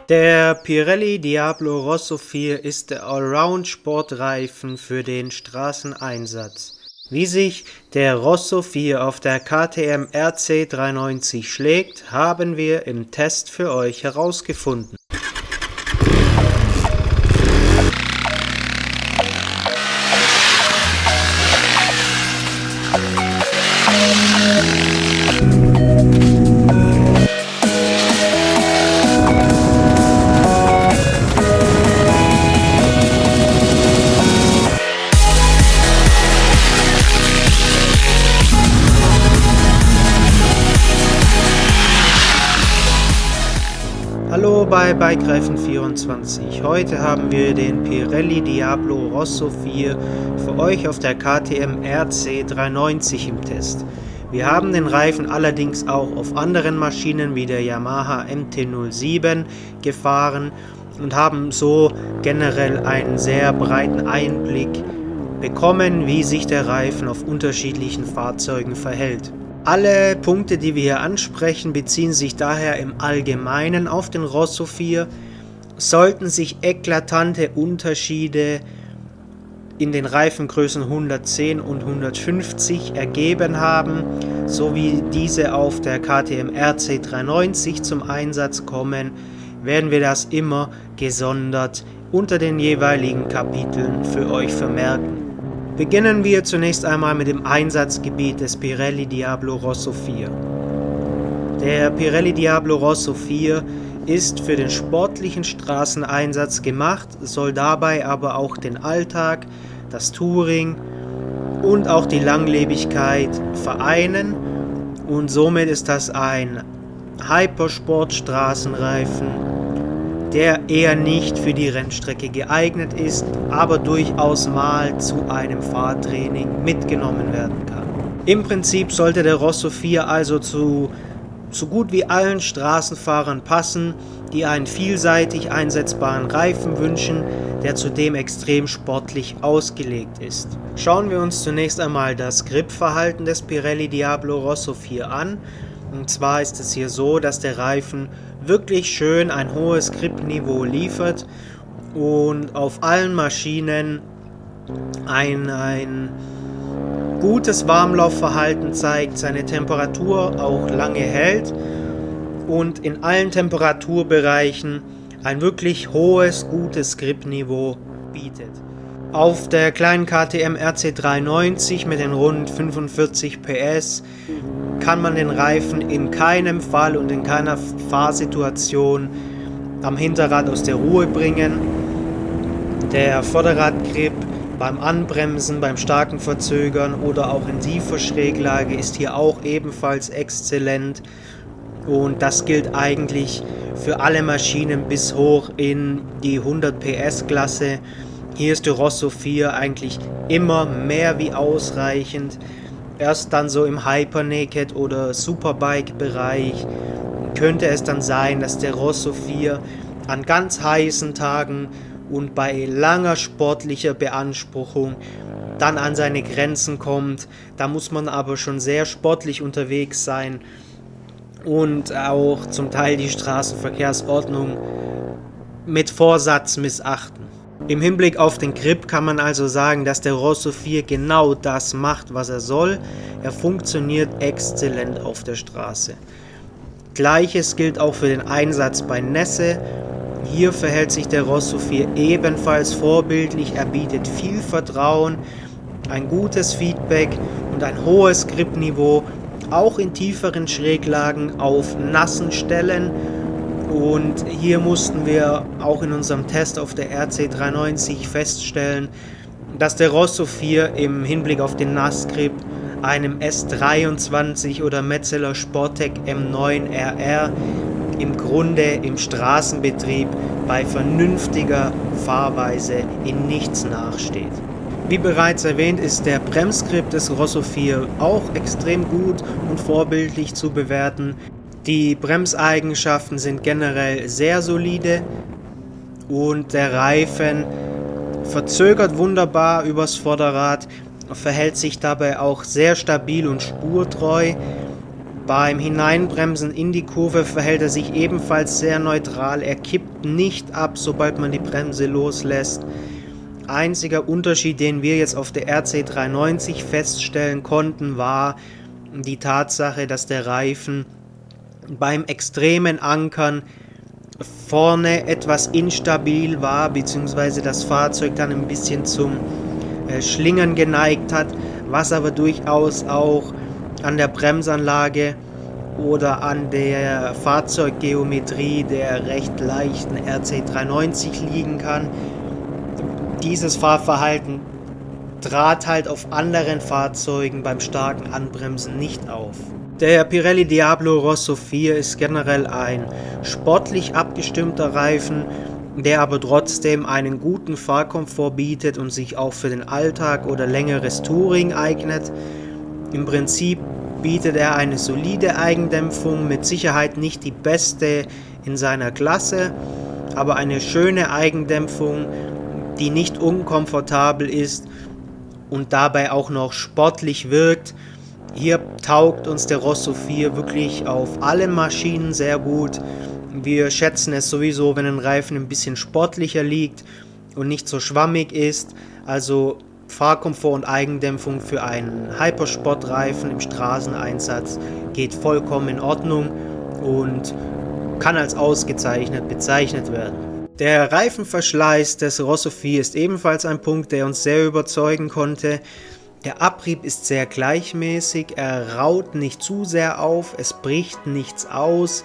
Der Pirelli Diablo Rosso 4 ist der Allround-Sportreifen für den Straßeneinsatz. Wie sich der Rosso 4 auf der KTM RC 390 schlägt, haben wir im Test für euch herausgefunden. Hallo bei Bikereifen24. Heute haben wir den Pirelli Diablo Rosso 4 für euch auf der KTM RC 390 im Test. Wir haben den Reifen allerdings auch auf anderen Maschinen wie der Yamaha MT-07 gefahren und haben so generell einen sehr breiten Einblick bekommen, wie sich der Reifen auf unterschiedlichen Fahrzeugen verhält. Alle Punkte, die wir hier ansprechen, beziehen sich daher im Allgemeinen auf den Rosso 4. Sollten sich eklatante Unterschiede in den Reifengrößen 110 und 150 ergeben haben, sowie diese auf der KTM RC 390 zum Einsatz kommen, werden wir das immer gesondert unter den jeweiligen Kapiteln für euch vermerken. Beginnen wir zunächst einmal mit dem Einsatzgebiet des Pirelli Diablo Rosso 4. Der Pirelli Diablo Rosso 4 ist für den sportlichen Straßeneinsatz gemacht, soll dabei aber auch den Alltag, das Touring und auch die Langlebigkeit vereinen, und somit ist das ein Hypersport-Straßenreifen, der eher nicht für die Rennstrecke geeignet ist, aber durchaus mal zu einem Fahrtraining mitgenommen werden kann. Im Prinzip sollte der Rosso 4 also zu so gut wie allen Straßenfahrern passen, die einen vielseitig einsetzbaren Reifen wünschen, der zudem extrem sportlich ausgelegt ist. Schauen wir uns zunächst einmal das Gripverhalten des Pirelli Diablo Rosso 4 an. Und zwar ist es hier so, dass der Reifen wirklich schön ein hohes Gripniveau liefert und auf allen Maschinen ein gutes Warmlaufverhalten zeigt, seine Temperatur auch lange hält und in allen Temperaturbereichen ein wirklich hohes, gutes Gripniveau bietet. Auf der kleinen KTM RC 390 mit den rund 45 PS kann man den Reifen in keinem Fall und in keiner Fahrsituation am Hinterrad aus der Ruhe bringen. Der Vorderradgrip beim Anbremsen, beim starken Verzögern oder auch in tiefer Schräglage ist hier auch ebenfalls exzellent, und das gilt eigentlich für alle Maschinen bis hoch in die 100 PS Klasse. Hier ist der Rosso 4 eigentlich immer mehr wie ausreichend. Erst dann so im Hyper-Naked oder Superbike-Bereich könnte es dann sein, dass der Rosso 4 an ganz heißen Tagen und bei langer sportlicher Beanspruchung dann an seine Grenzen kommt. Da muss man aber schon sehr sportlich unterwegs sein und auch zum Teil die Straßenverkehrsordnung mit Vorsatz missachten. Im Hinblick auf den Grip kann man also sagen, dass der Rosso 4 genau das macht, was er soll. Er funktioniert exzellent auf der Straße. Gleiches gilt auch für den Einsatz bei Nässe. Hier verhält sich der Rosso 4 ebenfalls vorbildlich. Er bietet viel Vertrauen, ein gutes Feedback und ein hohes Gripniveau, auch in tieferen Schräglagen auf nassen Stellen. Und hier mussten wir auch in unserem Test auf der RC 390 feststellen, dass der Rosso 4 im Hinblick auf den Nassgrip einem S23 oder Metzeler Sportec M9 RR im Grunde im Straßenbetrieb bei vernünftiger Fahrweise in nichts nachsteht. Wie bereits erwähnt, ist der Bremsgrip des Rosso 4 auch extrem gut und vorbildlich zu bewerten. Die Bremseigenschaften sind generell sehr solide und der Reifen verzögert wunderbar übers Vorderrad, verhält sich dabei auch sehr stabil und spurtreu. Beim Hineinbremsen in die Kurve verhält er sich ebenfalls sehr neutral. Er kippt nicht ab, sobald man die Bremse loslässt. Einziger Unterschied, den wir jetzt auf der RC390 feststellen konnten, war die Tatsache, dass der Reifen beim extremen Ankern vorne etwas instabil war, beziehungsweise das Fahrzeug dann ein bisschen zum Schlingern geneigt hat, was aber durchaus auch an der Bremsanlage oder an der Fahrzeuggeometrie der recht leichten RC390 liegen kann. Dieses Fahrverhalten trat halt auf anderen Fahrzeugen beim starken Anbremsen nicht auf. Der Pirelli Diablo Rosso 4 ist generell ein sportlich abgestimmter Reifen, der aber trotzdem einen guten Fahrkomfort bietet und sich auch für den Alltag oder längeres Touring eignet. Im Prinzip bietet er eine solide Eigendämpfung, mit Sicherheit nicht die beste in seiner Klasse, aber eine schöne Eigendämpfung, die nicht unkomfortabel ist und dabei auch noch sportlich wirkt. Hier taugt uns der Rosso 4 wirklich auf allen Maschinen sehr gut. Wir schätzen es sowieso, wenn ein Reifen ein bisschen sportlicher liegt und nicht so schwammig ist. Also Fahrkomfort und Eigendämpfung für einen Hypersportreifen im Straßeneinsatz geht vollkommen in Ordnung und kann als ausgezeichnet bezeichnet werden. Der Reifenverschleiß des Rosso 4 ist ebenfalls ein Punkt, der uns sehr überzeugen konnte. Der Abrieb ist sehr gleichmäßig, er raut nicht zu sehr auf, es bricht nichts aus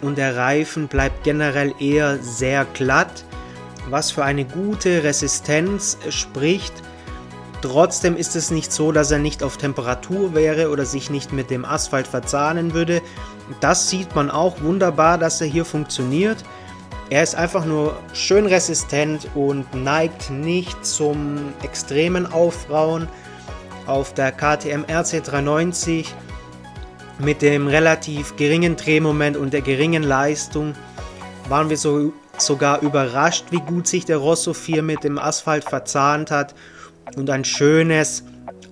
und der Reifen bleibt generell eher sehr glatt, was für eine gute Resistenz spricht. Trotzdem ist es nicht so, dass er nicht auf Temperatur wäre oder sich nicht mit dem Asphalt verzahnen würde. Das sieht man auch wunderbar, dass er hier funktioniert. Er ist einfach nur schön resistent und neigt nicht zum extremen Aufrauen. Auf der KTM RC390 mit dem relativ geringen Drehmoment und der geringen Leistung waren wir sogar überrascht, wie gut sich der Rosso 4 mit dem Asphalt verzahnt hat und ein schönes,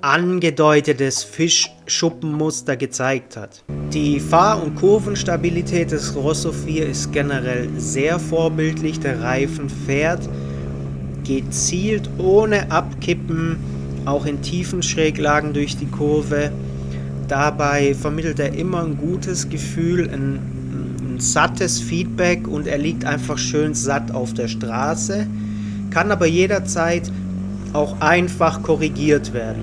angedeutetes Fischschuppenmuster gezeigt hat. Die Fahr- und Kurvenstabilität des Rosso 4 ist generell sehr vorbildlich. Der Reifen fährt gezielt ohne Abkippen, auch in tiefen Schräglagen durch die Kurve. Dabei vermittelt er immer ein gutes Gefühl, ein sattes Feedback und er liegt einfach schön satt auf der Straße, kann aber jederzeit auch einfach korrigiert werden.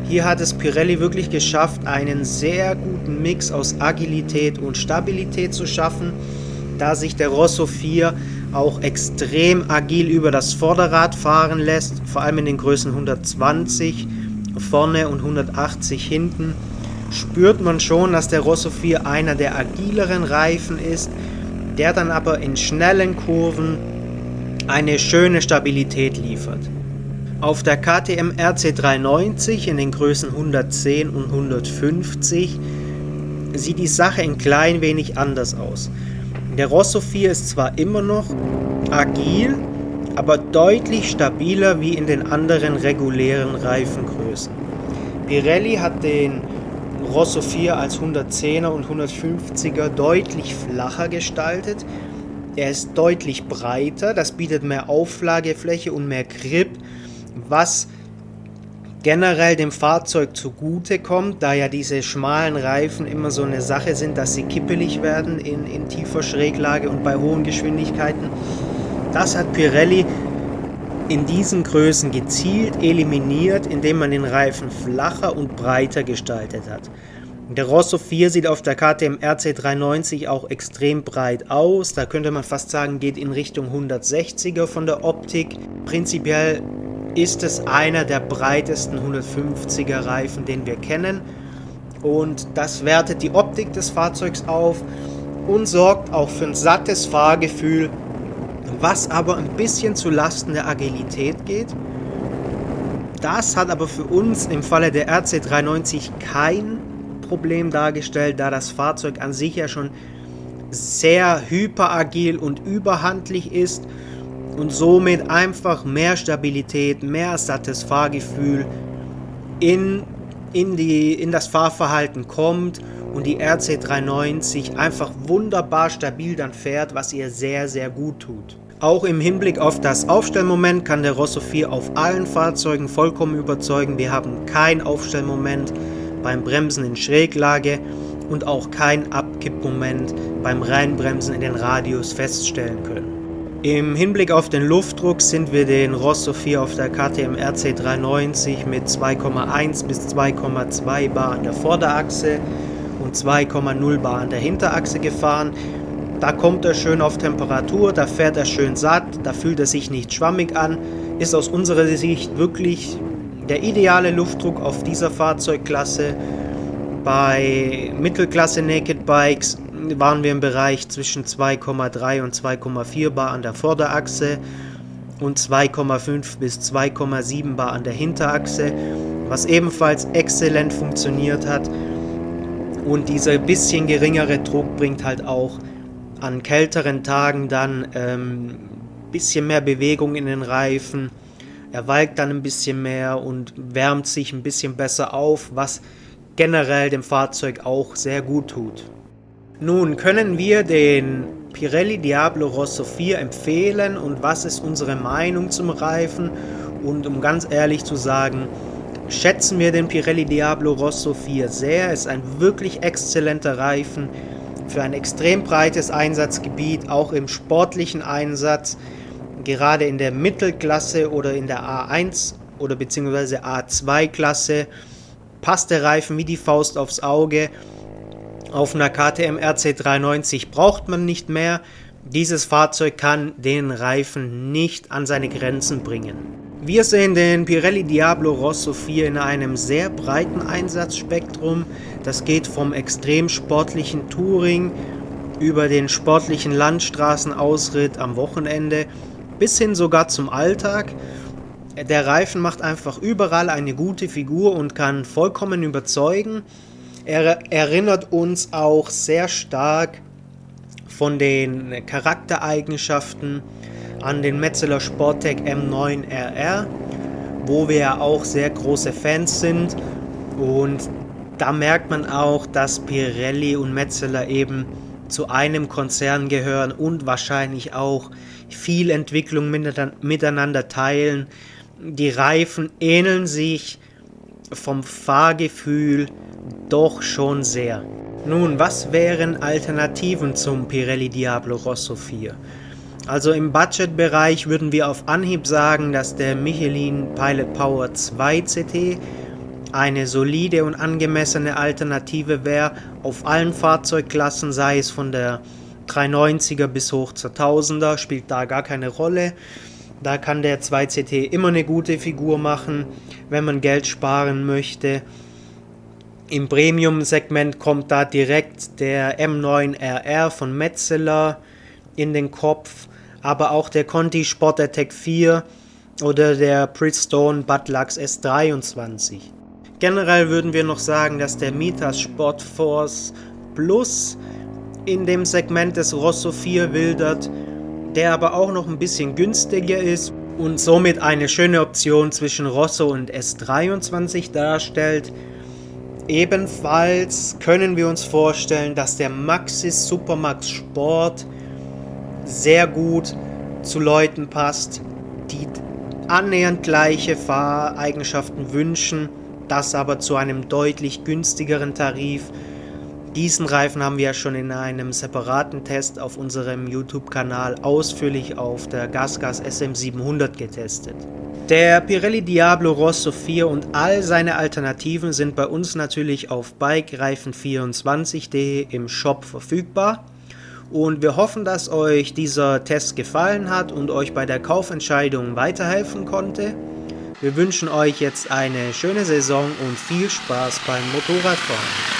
Hier hat es Pirelli wirklich geschafft, einen sehr guten Mix aus Agilität und Stabilität zu schaffen, da sich der Rosso 4 auch extrem agil über das Vorderrad fahren lässt, vor allem in den Größen 120 vorne und 180 hinten. Spürt man schon, dass der Rosso 4 einer der agileren Reifen ist, der dann aber in schnellen Kurven eine schöne Stabilität liefert. Auf der KTM RC390 in den Größen 110 und 150 sieht die Sache ein klein wenig anders aus. Der Rosso 4 ist zwar immer noch agil, aber deutlich stabiler wie in den anderen regulären Reifengrößen. Pirelli hat den Rosso 4 als 110er und 150er deutlich flacher gestaltet. Er ist deutlich breiter, das bietet mehr Auflagefläche und mehr Grip, was generell dem Fahrzeug zugute kommt, da ja diese schmalen Reifen immer so eine Sache sind, dass sie kippelig werden in tiefer Schräglage und bei hohen Geschwindigkeiten. Das hat Pirelli in diesen Größen gezielt eliminiert, indem man den Reifen flacher und breiter gestaltet hat. Der Rosso 4 sieht auf der KTM RC390 auch extrem breit aus, da könnte man fast sagen, geht in Richtung 160er von der Optik. Prinzipiell ist es einer der breitesten 150er Reifen, den wir kennen, und das wertet die Optik des Fahrzeugs auf und sorgt auch für ein sattes Fahrgefühl, was aber ein bisschen zu Lasten der Agilität geht. Das hat aber für uns im Falle der RC390 kein Problem dargestellt, da das Fahrzeug an sich ja schon sehr hyperagil und überhandlich ist und somit einfach mehr Stabilität, mehr sattes Fahrgefühl in das Fahrverhalten kommt und die RC390 einfach wunderbar stabil dann fährt, was ihr sehr, sehr gut tut. Auch im Hinblick auf das Aufstellmoment kann der Rosso 4 auf allen Fahrzeugen vollkommen überzeugen. Wir haben kein Aufstellmoment beim Bremsen in Schräglage und auch kein Abkippmoment beim Reinbremsen in den Radius feststellen können. Im Hinblick auf den Luftdruck sind wir den Rosso 4 auf der KTM RC390 mit 2,1 bis 2,2 Bar an der Vorderachse und 2,0 Bar an der Hinterachse gefahren. Da kommt er schön auf Temperatur, da fährt er schön satt, da fühlt er sich nicht schwammig an, ist aus unserer Sicht wirklich der ideale Luftdruck auf dieser Fahrzeugklasse. Bei Mittelklasse Naked Bikes waren wir im Bereich zwischen 2,3 und 2,4 Bar an der Vorderachse und 2,5 bis 2,7 Bar an der Hinterachse, was ebenfalls exzellent funktioniert hat. Und dieser bisschen geringere Druck bringt halt auch an kälteren Tagen dann bisschen mehr Bewegung in den Reifen. Er walkt dann ein bisschen mehr und wärmt sich ein bisschen besser auf, was generell dem Fahrzeug auch sehr gut tut. Nun können wir den Pirelli Diablo Rosso 4 empfehlen und was ist unsere Meinung zum Reifen? Und um ganz ehrlich zu sagen, schätzen wir den Pirelli Diablo Rosso 4 sehr. Es ist ein wirklich exzellenter Reifen für ein extrem breites Einsatzgebiet, auch im sportlichen Einsatz, gerade in der Mittelklasse oder in der A1 oder beziehungsweise A2-Klasse passt der Reifen wie die Faust aufs Auge. Auf einer KTM RC390 braucht man nicht mehr. Dieses Fahrzeug kann den Reifen nicht an seine Grenzen bringen. Wir sehen den Pirelli Diablo Rosso 4 in einem sehr breiten Einsatzspektrum. Das geht vom extrem sportlichen Touring über den sportlichen Landstraßenausritt am Wochenende bis hin sogar zum Alltag. Der Reifen macht einfach überall eine gute Figur und kann vollkommen überzeugen. Er erinnert uns auch sehr stark von den Charaktereigenschaften an den Metzeler Sporttech M9 RR, wo wir ja auch sehr große Fans sind, und da merkt man auch, dass Pirelli und Metzeler eben zu einem Konzern gehören und wahrscheinlich auch viel Entwicklung miteinander teilen. Die Reifen ähneln sich vom Fahrgefühl doch schon sehr. Nun, was wären Alternativen zum Pirelli Diablo Rosso 4? Also im Budgetbereich würden wir auf Anhieb sagen, dass der Michelin Pilot Power 2 CT eine solide und angemessene Alternative wäre auf allen Fahrzeugklassen, sei es von der 390er bis hoch zur 1000er, spielt da gar keine Rolle. Da kann der 2CT immer eine gute Figur machen, wenn man Geld sparen möchte. Im Premium-Segment kommt da direkt der M9 RR von Metzeler in den Kopf, aber auch der Conti Sport Attack 4 oder der Bridgestone Butlux S23. Generell würden wir noch sagen, dass der Mitas Sport Force Plus in dem Segment des Rosso 4 wildert, der aber auch noch ein bisschen günstiger ist und somit eine schöne Option zwischen Rosso und S23 darstellt. Ebenfalls können wir uns vorstellen, dass der Maxxis Supermax Sport sehr gut zu Leuten passt, die annähernd gleiche Fahreigenschaften wünschen, das aber zu einem deutlich günstigeren Tarif. Diesen Reifen haben wir ja schon in einem separaten Test auf unserem YouTube-Kanal ausführlich auf der GasGas SM700 getestet. Der Pirelli Diablo Rosso 4 und all seine Alternativen sind bei uns natürlich auf bikereifen24.de im Shop verfügbar. Und wir hoffen, dass euch dieser Test gefallen hat und euch bei der Kaufentscheidung weiterhelfen konnte. Wir wünschen euch jetzt eine schöne Saison und viel Spaß beim Motorradfahren.